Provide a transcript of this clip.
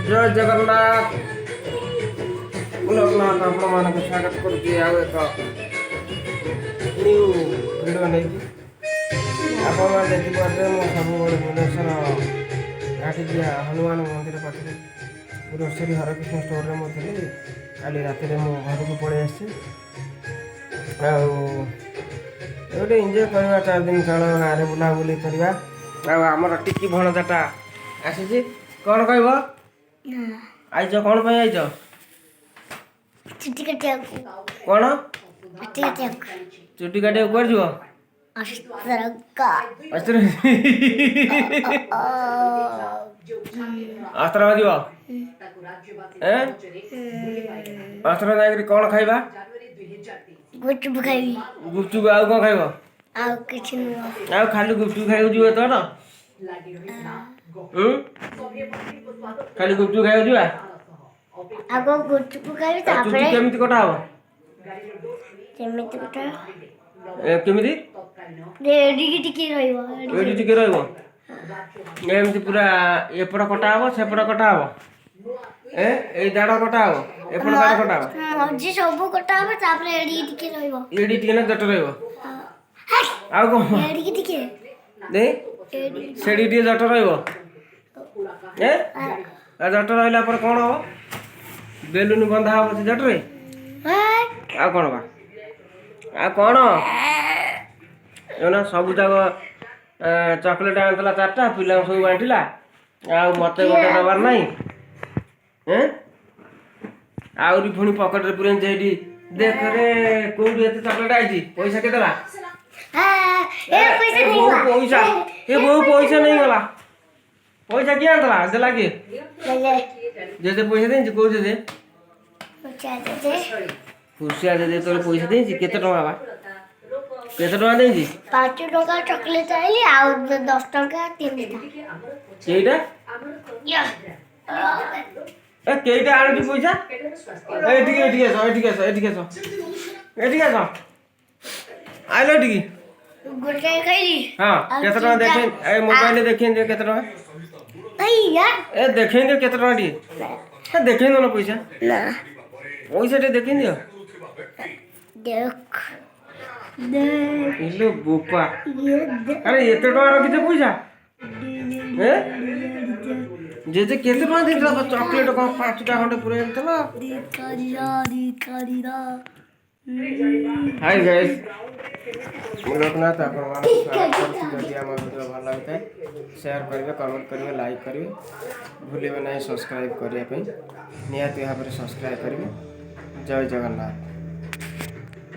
जय जगन्नाथ लोकनाथ आपण मानक स्वागत करुच्ची आउ एक न्यू भिडियो नहीं आपण मैंने देखिए मो सब भुवनेश्वर घाटिया हनुमान मंदिर पाखे ग्रोसरी हरकृष्ण स्टोर में थी काली राति मो घर को पलि आसी गोटे एंजय करवा 4 दिन काल गाँव में बुलाबुली करवा आमर टिकी भणजाटा आसी कौन कह आईच कौन पे आईच चुटी काटिया कौन चुटी काटिया चुटी काटे कुआर जीव अस्त्र जीव अस्त्र जाकर कौन खाइबा गुपचुप खाइबी गुपचुप आउ कौन खाइब आउ किछि न आउ खाली गुपचुप खाइबू जीव तो ना खाली गुपचुप खाइबू जीवा आगो गुपचुप खाइबी तापरे चुटी केमिति कटा हबो केमिति कटा केमिति रेडी टिकी रहइबो एडी टिके रहइबो एमति पूरा एपड़ कटा हबो सेपड़ कटा हबो ए दाड़ कटा हबो एपड़ दाड़ कटा हबो मझी सब कटा हबो तापरे एडी टिकी रहइबो एडी टिके ना जट रहइबो आउ को एडी टिकी दे सेडी टिके जट रहइबो आ जट रहला पर कोन हबो बेलून बंधा हबो से जट रे आ कोन बा आ कोन एना सब जाग चॉकलेट आनतला 4टा पिला सब बांटिला आ मते गोटे दबार नाही आउरी पुणी पॉकेट रे पुरेन जेडी देख रे कोडी एते चॉकलेट आइजी पैसा केतला ए पैसा नहीं पैसा ए बहु पैसा नहीं गला पैसा किया आनतला देला के ले जे पैसा देंची को दे चाचा दे खुशिया दे तोरे पैसा देंची केते टका बा केते टका देंची 5 टका चॉकलेट आइली आउ 10 टका 3टा केइटा या ए केइटा आनी पैसा एठी के आइलो टिकी गुटे खाइली हां केते टका देखें ए मोबाइल देखें दे केते टका आई यार ए देखें दे केते टका टी ए देखें दो ना पैसा ना पैसा टे देखें दियो देख देख इलो बोपा ये देख अरे एते टका रखिते पैसा ए जे केते टका देला चॉकलेट को 5टा खंडे पुरे देला दिकारिरा हाय गाइस लोकनाथ आपण जदि आम वीडियो भल लगता है शेयर करेंगे कमेंट करेंगे लाइक करेंगे भूलिए नहीं सब्सक्राइब करने निहाती भाव में सब्सक्राइब करेंगे जय जगन्नाथ।